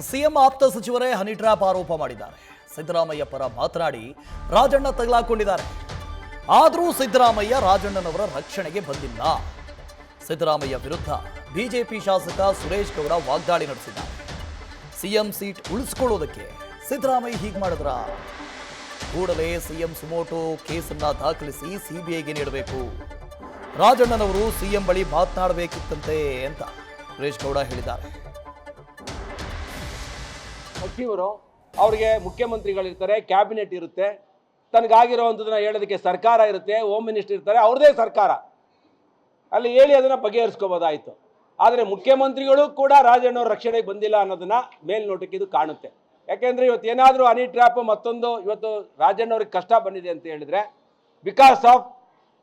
CM ಆಪ್ತ ಸಚಿವರೇ honey trap ಆರೋಪ ಮಾಡಿದ್ದಾರೆ. ಸಿದ್ದರಾಮಯ್ಯ ಪರ ಮಾತನಾಡಿ ರಾಜಣ್ಣ ತಗಲಾಕೊಂಡಿದ್ದಾರೆ. ಆದರೂ ಸಿದ್ದರಾಮಯ್ಯ ರಾಜಣ್ಣನವರ ರಕ್ಷಣೆಗೆ ಬಂದಿಲ್ಲ. ಸಿದ್ದರಾಮಯ್ಯ ವಿರುದ್ಧ ಬಿಜೆಪಿ ಶಾಸಕ ಸುರೇಶ್ ಗೌಡ ವಾಗ್ದಾಳಿ ನಡೆಸಿದ್ದಾರೆ. ಸಿಎಂ ಸೀಟ್ ಉಳಿಸಿಕೊಳ್ಳೋದಕ್ಕೆ ಸಿದ್ದರಾಮಯ್ಯ ಹೀಗೆ ಮಾಡಿದ್ರ ಕೂಡಲೇ ಸಿಎಂ ಸುಮೋಟೋ ಕೇಸನ್ನ ದಾಖಲಿಸಿ ಸಿಬಿಐಗೆ ನೀಡಬೇಕು. ರಾಜಣ್ಣನವರು ಸಿಎಂ ಬಳಿ ಮಾತನಾಡಬೇಕಿತ್ತಂತೆ ಅಂತ ಸುರೇಶ್ ಗೌಡ ಹೇಳಿದ್ದಾರೆ. ಸಚಿವರು ಅವರಿಗೆ ಮುಖ್ಯಮಂತ್ರಿಗಳಿರ್ತಾರೆ, ಕ್ಯಾಬಿನೆಟ್ ಇರುತ್ತೆ, ತನಗಾಗಿರೋವಂಥದ್ದನ್ನ ಹೇಳೋದಕ್ಕೆ ಸರ್ಕಾರ ಇರುತ್ತೆ, ಹೋಮ್ ಮಿನಿಸ್ಟರ್ ಇರ್ತಾರೆ, ಅವ್ರದೇ ಸರ್ಕಾರ, ಅಲ್ಲಿ ಹೇಳಿ ಅದನ್ನು ಬಗೆಹರಿಸ್ಕೋಬೋದಾಯಿತು. ಆದರೆ ಮುಖ್ಯಮಂತ್ರಿಗಳು ಕೂಡ ರಾಜಣ್ಣವ್ರ ರಕ್ಷಣೆಗೆ ಬಂದಿಲ್ಲ ಅನ್ನೋದನ್ನ ಮೇಲ್ನೋಟಕ್ಕೆ ಇದು ಕಾಣುತ್ತೆ. ಯಾಕೆಂದರೆ ಇವತ್ತು ಏನಾದರೂ ಹನಿ ಟ್ರ್ಯಾಪ್ ಮತ್ತೊಂದು ಇವತ್ತು ರಾಜಣ್ಣವ್ರಿಗೆ ಕಷ್ಟ ಬಂದಿದೆ ಅಂತ ಹೇಳಿದ್ರೆ ಬಿಕಾಸ್ ಆಫ್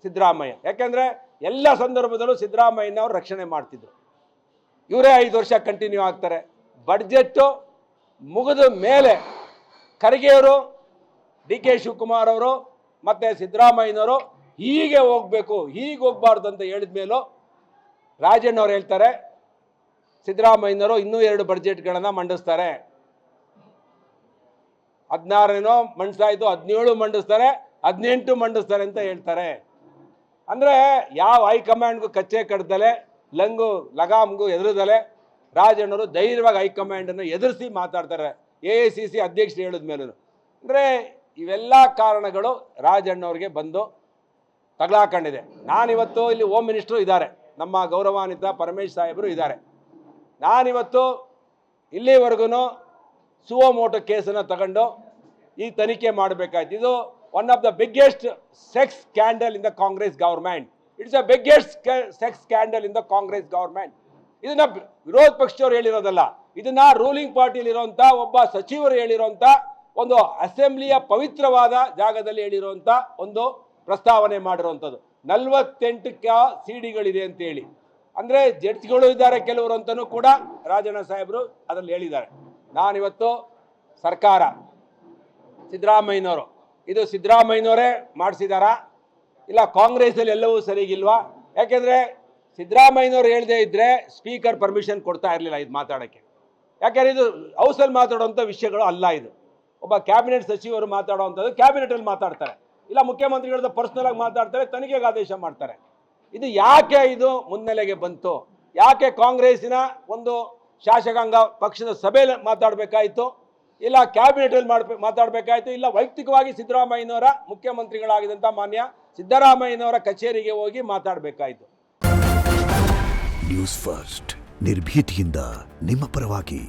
ಸಿದ್ದರಾಮಯ್ಯ. ಯಾಕೆಂದರೆ ಎಲ್ಲ ಸಂದರ್ಭದಲ್ಲೂ ಸಿದ್ದರಾಮಯ್ಯನವ್ರು ರಕ್ಷಣೆ ಮಾಡ್ತಿದ್ರು. ಇವರೇ 5 ವರ್ಷ ಕಂಟಿನ್ಯೂ ಆಗ್ತಾರೆ. ಬಡ್ಜೆಟ್ಟು ಮುಗಿದ ಮೇಲೆ ಖರ್ಗೆಯವರು, ಡಿ ಕೆ ಶಿವಕುಮಾರ್ ಅವರು ಮತ್ತು ಸಿದ್ದರಾಮಯ್ಯನವರು ಹೀಗೆ ಹೋಗಬೇಕು, ಹೀಗೆ ಹೋಗಬಾರ್ದು ಅಂತ ಹೇಳಿದ ಮೇಲೂ ರಾಜಣ್ಣವ್ರು ಹೇಳ್ತಾರೆ ಸಿದ್ದರಾಮಯ್ಯನವರು ಇನ್ನೂ 2 ಬಡ್ಜೆಟ್ಗಳನ್ನು ಮಂಡಿಸ್ತಾರೆ. 16 ಮಂಡಿಸಾಯಿತು, 17 ಮಂಡಿಸ್ತಾರೆ, 18 ಮಂಡಿಸ್ತಾರೆ ಅಂತ ಹೇಳ್ತಾರೆ. ಅಂದರೆ ಯಾವ ಹೈಕಮಾಂಡ್ಗೂ ಕಚ್ಚೆ ಕಡ್ದಲೆ ಲಗಾಮ್ಗೂ ಎದುರದಲೆ ರಾಜಣ್ಣವರು ಧೈರ್ಯವಾಗಿ ಹೈಕಮಾಂಡನ್ನು ಎದುರಿಸಿ ಮಾತಾಡ್ತಾರೆ. AICC ಅಧ್ಯಕ್ಷರು ಹೇಳಿದ ಮೇಲೂ. ಅಂದರೆ ಇವೆಲ್ಲ ಕಾರಣಗಳು ರಾಜಣ್ಣವ್ರಿಗೆ ಬಂದು ತಗಲಾಕೊಂಡಿದೆ. ನಾನಿವತ್ತು ಇಲ್ಲಿ ಹೋಮ್ ಮಿನಿಸ್ಟ್ರು ಇದ್ದಾರೆ, ನಮ್ಮ ಗೌರವಾನ್ವಿತ ಪರಮೇಶ್ ಸಾಹೇಬರು ಇದ್ದಾರೆ. ನಾನಿವತ್ತು ಇಲ್ಲಿವರೆಗೂ ಸುಮೋಟೋ ಕೇಸನ್ನು ತಗೊಂಡು ಈ ತನಿಖೆ ಮಾಡಬೇಕಾಯ್ತು. ಇದು one of the biggest sex scandal in the Congress government. It's a biggest sex scandal in the Congress government. ಇದನ್ನ ವಿರೋಧ ಪಕ್ಷದವ್ರು ಹೇಳಿರೋದಲ್ಲ, ಇದನ್ನ ರೂಲಿಂಗ್ ಪಾರ್ಟಿಲಿರುವಂಥ ಒಬ್ಬ ಸಚಿವರು ಹೇಳಿರೋಂಥ ಒಂದು ಅಸೆಂಬ್ಲಿಯ ಪವಿತ್ರವಾದ ಜಾಗದಲ್ಲಿ ಹೇಳಿರುವಂಥ ಒಂದು ಪ್ರಸ್ತಾವನೆ ಮಾಡಿರುವಂಥದ್ದು. 48 ಸಿಡಿಗಳಿದೆ ಅಂತೇಳಿ. ಅಂದರೆ ಜಡ್ಜ್ಗಳು ಇದ್ದಾರೆ ಕೆಲವರು ಅಂತಲೂ ಕೂಡ ರಾಜಣ್ಣ ಸಾಹೇಬರು ಅದರಲ್ಲಿ ಹೇಳಿದ್ದಾರೆ. ನಾನಿವತ್ತು ಸರ್ಕಾರ ಸಿದ್ದರಾಮಯ್ಯನವರು, ಇದು ಸಿದ್ದರಾಮಯ್ಯನವರೇ ಮಾಡಿಸಿದಾರಾ ಇಲ್ಲ ಕಾಂಗ್ರೆಸ್ಸಲ್ಲಿ ಎಲ್ಲವೂ ಸರಿಗಿಲ್ವಾ? ಯಾಕೆಂದರೆ ಸಿದ್ದರಾಮಯ್ಯನವರು ಹೇಳದೇ ಇದ್ದರೆ ಸ್ಪೀಕರ್ ಪರ್ಮಿಷನ್ ಕೊಡ್ತಾ ಇರಲಿಲ್ಲ ಇದು ಮಾತಾಡೋಕ್ಕೆ. ಯಾಕೆಂದರೆ ಇದು ಹೌಸಲ್ಲಿ ಮಾತಾಡೋವಂಥ ವಿಷಯಗಳು ಅಲ್ಲ. ಇದು ಒಬ್ಬ ಕ್ಯಾಬಿನೆಟ್ ಸಚಿವರು ಮಾತಾಡೋವಂಥದ್ದು ಕ್ಯಾಬಿನೆಟಲ್ಲಿ ಮಾತಾಡ್ತಾರೆ, ಇಲ್ಲ ಮುಖ್ಯಮಂತ್ರಿಗಳದ್ದು ಪರ್ಸ್ನಲ್ ಆಗಿ ಮಾತಾಡ್ತಾರೆ, ತನಿಖೆಗೆ ಆದೇಶ ಮಾಡ್ತಾರೆ. ಇದು ಯಾಕೆ ಇದು ಮುನ್ನೆಲೆಗೆ ಬಂತು? ಯಾಕೆ ಕಾಂಗ್ರೆಸ್ಸಿನ ಒಂದು ಶಾಸಕಾಂಗ ಪಕ್ಷದ ಸಭೆಯಲ್ಲಿ ಮಾತಾಡಬೇಕಾಯಿತು, ಇಲ್ಲ ಕ್ಯಾಬಿನೆಟಲ್ಲಿ ಮಾತಾಡಬೇಕಾಯಿತು, ಇಲ್ಲ ವೈಯಕ್ತಿಕವಾಗಿ ಸಿದ್ದರಾಮಯ್ಯನವರ ಮುಖ್ಯಮಂತ್ರಿಗಳಾಗಿದ್ದಂಥ ಮಾನ್ಯ ಸಿದ್ದರಾಮಯ್ಯನವರ ಕಚೇರಿಗೆ ಹೋಗಿ ಮಾತಾಡಬೇಕಾಯಿತು. ನ್ಯೂಸ್ ಫಸ್ಟ್ ನಿರ್ಭೀತಿಯಿಂದ ನಿಮ್ಮ ಪರವಾಗಿ.